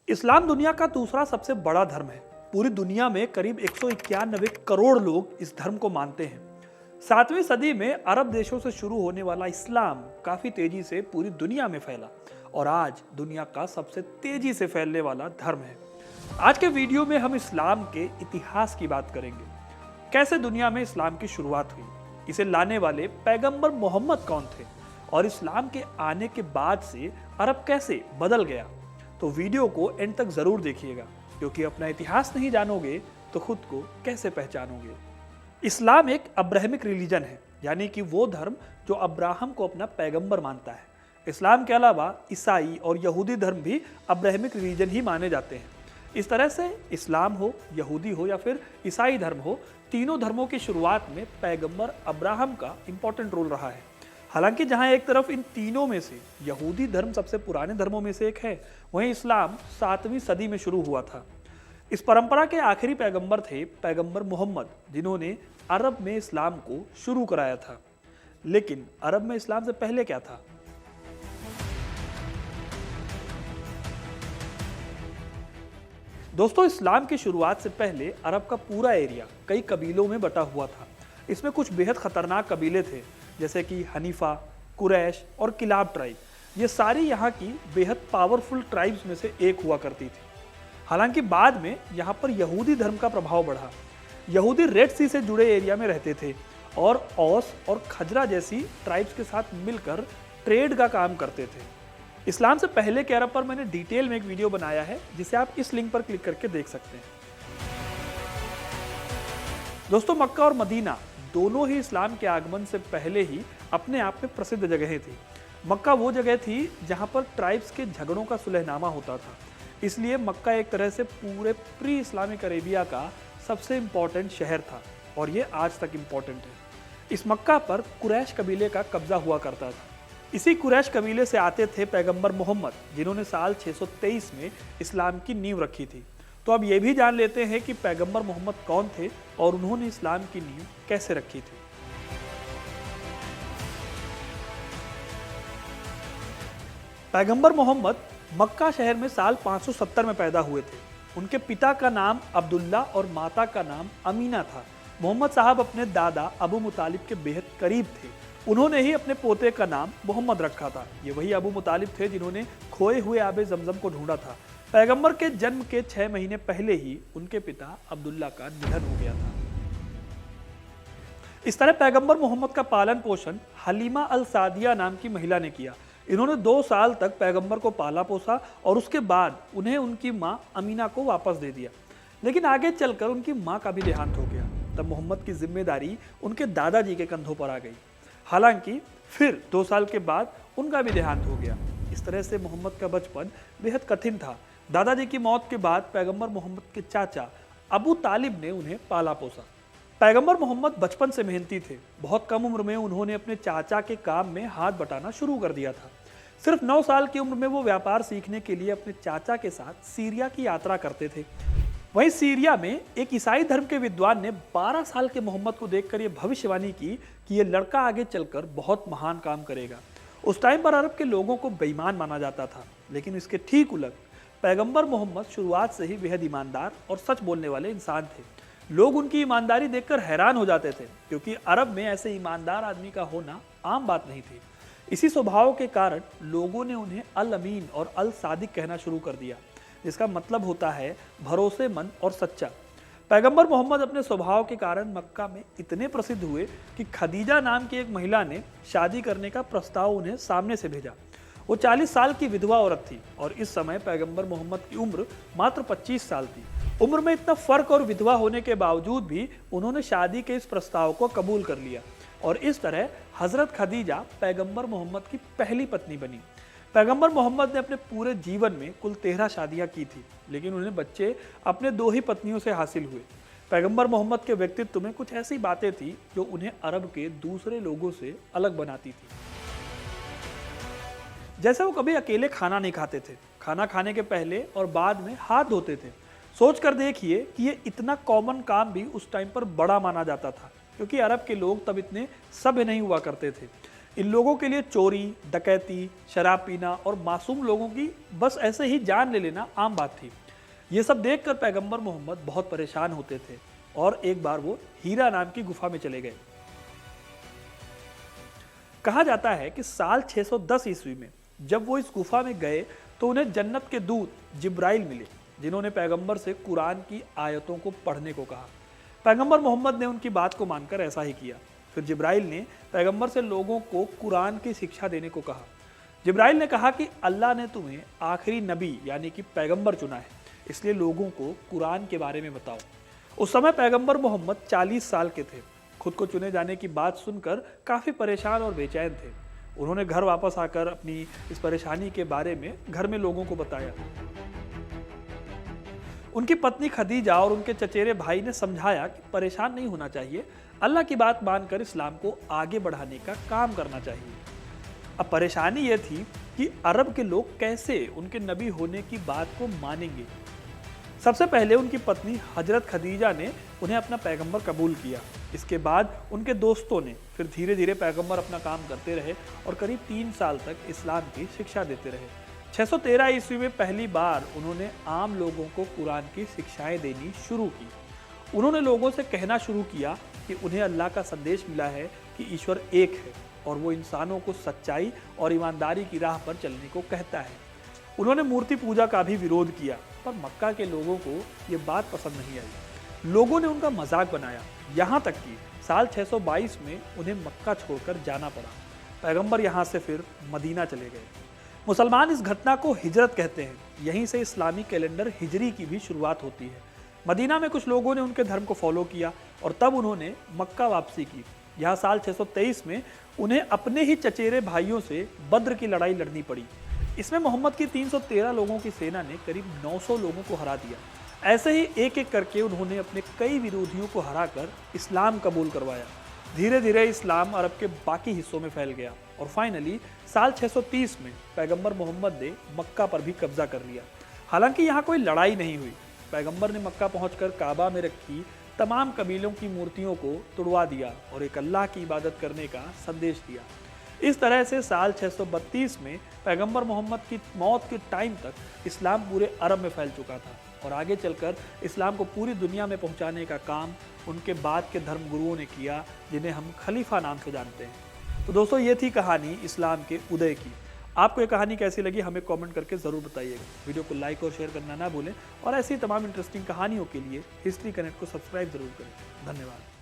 इस्लाम दुनिया का दूसरा सबसे बड़ा धर्म है। पूरी दुनिया में करीब 191 करोड़ लोग इस धर्म को मानते हैं। 7वीं सदी में अरब देशों से शुरू होने वाला इस्लाम काफी तेजी से पूरी दुनिया में फैला और आज दुनिया का सबसे तेजी से फैलने वाला धर्म है। आज के वीडियो में हम इस्लाम के इतिहास की बात करेंगे। कैसे दुनिया में इस्लाम की शुरुआत हुई, इसे लाने वाले पैगंबर मोहम्मद कौन थे और इस्लाम के आने के बाद से अरब कैसे बदल गया। तो वीडियो को एंड तक जरूर देखिएगा, क्योंकि अपना इतिहास नहीं जानोगे तो खुद को कैसे पहचानोगे। इस्लाम एक अब्राहमिक रिलीजन है, यानी कि वो धर्म जो अब्राहम को अपना पैगंबर मानता है। इस्लाम के अलावा ईसाई और यहूदी धर्म भी अब्राहमिक रिलीजन ही माने जाते हैं। इस तरह से इस्लाम हो, यहूदी हो या फिर ईसाई धर्म हो, तीनों धर्मों की शुरुआत में पैगंबर अब्राहम का इंपॉर्टेंट रोल रहा है। हालांकि जहां एक तरफ इन तीनों में से यहूदी धर्म सबसे पुराने धर्मों में से एक है, वहीं इस्लाम 7वीं सदी में शुरू हुआ था। इस परंपरा के आखिरी पैगंबर थे पैगंबर मोहम्मद, जिन्होंने अरब में इस्लाम को शुरू कराया था। लेकिन अरब में इस्लाम से पहले क्या था? दोस्तों, इस्लाम की शुरुआत से पहले अरब का पूरा एरिया कई कबीलों में बटा हुआ था। इसमें कुछ बेहद खतरनाक कबीले थे, जैसे कि हनीफा, कुरैश और किलाब ट्राइब। ये सारी यहाँ की बेहद पावरफुल ट्राइब्स में से एक हुआ करती थी। हालांकि बाद में यहाँ पर यहूदी धर्म का प्रभाव बढ़ा। यहूदी रेड सी से जुड़े एरिया में रहते थे और औस और खजरा जैसी ट्राइब्स के साथ मिलकर ट्रेड का काम करते थे। इस्लाम से पहले के अरब पर मैंने डिटेल में एक वीडियो बनाया है, जिसे आप इस लिंक पर क्लिक करके देख सकते हैं। दोस्तों, मक्का और मदीना दोनों ही इस्लाम के आगमन से पहले ही अपने आप में प्रसिद्ध जगहें थी। मक्का वो जगह थी जहां पर ट्राइब्स के झगड़ों का सुलहनामा होता था, इसलिए मक्का एक तरह से पूरे प्री इस्लामिक अरेबिया का सबसे इम्पोर्टेंट शहर था और ये आज तक इम्पोर्टेंट है। इस मक्का पर कुरैश कबीले का कब्जा हुआ करता था। इसी कुरैश कबीले से आते थे पैगंबर मोहम्मद, जिन्होंने साल 623 में इस्लाम की नींव रखी थी। तो अब ये भी जान लेते हैं कि पैगंबर मोहम्मद कौन थे और उन्होंने इस्लाम की नींव कैसे रखी थी। पैगंबर मोहम्मद मक्का शहर में साल 570 में पैदा हुए थे। उनके पिता का नाम अब्दुल्ला और माता का नाम अमीना था। मोहम्मद साहब अपने दादा अबू मुतालिब के बेहद करीब थे। उन्होंने ही अपने पोते का नाम मोहम्मद रखा था। ये वही अबू मुतालिब थे जिन्होंने खोए हुए आबे जमजम को ढूंढा था। पैगंबर के जन्म के 6 महीने पहले ही उनके पिता अब्दुल्ला का निधन हो गया था। इस तरह पैगंबर मोहम्मद का पालन पोषण हलीमा अल सादिया नाम की महिला ने किया। इन्होंने 2 साल तक पैगंबर को पाला पोसा और उसके बाद उन्हें उनकी मां अमीना को वापस दे दिया। लेकिन आगे चलकर उनकी मां का भी देहांत हो गया। तब मोहम्मद की जिम्मेदारी उनके दादाजी के कंधों पर आ गई। हालांकि फिर 2 साल के बाद उनका भी देहांत हो गया। इस तरह से मोहम्मद का बचपन बेहद कठिन था। दादाजी की मौत के बाद पैगंबर मोहम्मद के चाचा अबू तालिब ने उन्हें पाला पोसा। पैगंबर मोहम्मद बचपन से मेहनती थे। बहुत कम उम्र में उन्होंने अपने चाचा के काम में हाथ बटाना शुरू कर दिया था। सिर्फ 9 साल की उम्र में वो व्यापार सीखने के लिए अपने चाचा के साथ सीरिया की यात्रा करते थे। वहीं सीरिया में एक ईसाई धर्म के विद्वान ने 12 साल के मोहम्मद को देखकर यह भविष्यवाणी की कि यह लड़का आगे चलकर बहुत महान काम करेगा। उस टाइम पर अरब के लोगों को बेईमान माना जाता था, लेकिन इसके ठीक उलट पैगंबर मोहम्मद शुरुआत से ही बेहद ईमानदार और सच बोलने वाले इंसान थे। लोग उनकी ईमानदारी देखकर हैरान हो जाते थे, क्योंकि अरब में ऐसे ईमानदार आदमी का होना आम बात नहीं थी। इसी स्वभाव के कारण लोगों ने उन्हें अल अमीन और अल सादिक कहना शुरू कर दिया, जिसका मतलब होता है भरोसेमंद और सच्चा। पैगंबर मोहम्मद अपने स्वभाव के कारण मक्का में इतने प्रसिद्ध हुए कि खदीजा नाम की एक महिला ने शादी करने का प्रस्ताव उन्हें सामने से भेजा। वो 40 साल की विधवा औरत थी और इस समय पैगंबर मोहम्मद की उम्र मात्र 25 साल थी। उम्र में इतना फर्क और विधवा होने के बावजूद भी उन्होंने शादी के इस प्रस्ताव को कबूल कर लिया और इस तरह हजरत खदीजा पैगंबर मोहम्मद की पहली पत्नी बनी। पैगंबर मोहम्मद ने अपने पूरे जीवन में कुल 13 शादियां की थी, लेकिन उन्हें बच्चे अपने 2 ही पत्नियों से हासिल हुए। पैगंबर मोहम्मद के व्यक्तित्व में कुछ ऐसी बातें थी जो उन्हें अरब के दूसरे लोगों से अलग बनाती थी। जैसे वो कभी अकेले खाना नहीं खाते थे। खाना खाने के पहले और बाद में हाथ धोते थे। सोच कर देखिए कि ये इतना कॉमन काम भी उस टाइम पर बड़ा माना जाता था, क्योंकि अरब के लोग तब इतने सभ्य नहीं हुआ करते थे। इन लोगों के लिए चोरी, डकैती, शराब पीना और मासूम लोगों की बस ऐसे ही जान ले लेना आम बात थी। ये सब देखकर पैगंबर मोहम्मद बहुत परेशान होते थे और एक बार वो हीरा नाम की गुफा में चले गए। कहा जाता है कि साल 610 ईस्वी में जब वो इस गुफा में गए तो उन्हें जन्नत के दूत जिब्राइल मिले, जिन्होंने पैगंबर से कुरान की आयतों को पढ़ने को कहा। पैगंबर मोहम्मद ने उनकी बात को मानकर ऐसा ही किया। फिर जिब्राइल ने पैगंबर से लोगों को कुरान की शिक्षा देने को कहा। जिब्राइल ने कहा कि अल्लाह ने तुम्हें आखिरी नबी यानी कि पैगंबर चुना है, इसलिए लोगों को कुरान के बारे में बताओ। उस समय पैगंबर मोहम्मद 40 साल के थे। खुद को चुने जाने की बात सुनकर काफ़ी परेशान और बेचैन थे। उन्होंने घर वापस आकर अपनी इस परेशानी के बारे में घर में लोगों को बताया। उनकी पत्नी खदीजा और उनके चचेरे भाई ने समझाया कि परेशान नहीं होना चाहिए, अल्लाह की बात मानकर इस्लाम को आगे बढ़ाने का काम करना चाहिए। अब परेशानी यह थी कि अरब के लोग कैसे उनके नबी होने की बात को मानेंगे। सबसे पहले उनकी पत्नी हजरत खदीजा ने उन्हें अपना पैगंबर कबूल किया। इसके बाद उनके दोस्तों ने, फिर धीरे धीरे पैगंबर अपना काम करते रहे और करीब 3 साल तक इस्लाम की शिक्षा देते रहे। 613 ईस्वी में पहली बार उन्होंने आम लोगों को कुरान की शिक्षाएं देनी शुरू की। उन्होंने लोगों से कहना शुरू किया कि उन्हें अल्लाह का संदेश मिला है कि ईश्वर एक है और वो इंसानों को सच्चाई और ईमानदारी की राह पर चलने को कहता है। उन्होंने मूर्ति पूजा का भी विरोध किया, पर मक्का के लोगों को ये बात पसंद नहीं आई। लोगों ने उनका मजाक बनाया, यहाँ तक कि साल 622 में उन्हें मक्का छोड़कर जाना पड़ा। पैगंबर यहाँ से फिर मदीना चले गए। मुसलमान इस घटना को हिजरत कहते हैं। यहीं से इस्लामी कैलेंडर हिजरी की भी शुरुआत होती है। मदीना में कुछ लोगों ने उनके धर्म को फॉलो किया और तब उन्होंने मक्का वापसी की। यहाँ साल 623 में उन्हें अपने ही चचेरे भाइयों से बद्र की लड़ाई लड़नी पड़ी। इसमें मोहम्मद की 313 लोगों की सेना ने करीब 900 लोगों को हरा दिया। ऐसे ही एक एक करके उन्होंने अपने कई विरोधियों को हराकर इस्लाम कबूल करवाया। धीरे धीरे इस्लाम अरब के बाकी हिस्सों में फैल गया और फाइनली साल 630 में पैगंबर मोहम्मद ने मक्का पर भी कब्जा कर लिया। हालांकि यहाँ कोई लड़ाई नहीं हुई। पैगंबर ने मक्का पहुंचकर काबा में रखी तमाम कबीलों की मूर्तियों को तुड़वा दिया और एक अल्लाह की इबादत करने का संदेश दिया। इस तरह से साल 632 में पैगंबर मोहम्मद की मौत के टाइम तक इस्लाम पूरे अरब में फैल चुका था और आगे चलकर इस्लाम को पूरी दुनिया में पहुंचाने का काम उनके बाद के धर्म गुरुओं ने किया, जिन्हें हम खलीफा नाम से जानते हैं। तो दोस्तों, ये थी कहानी इस्लाम के उदय की। आपको ये कहानी कैसी लगी हमें कमेंट करके ज़रूर बताइएगा। वीडियो को लाइक और शेयर करना ना भूलें और ऐसी तमाम इंटरेस्टिंग कहानियों के लिए हिस्ट्री कनेक्ट को सब्सक्राइब जरूर करें। धन्यवाद।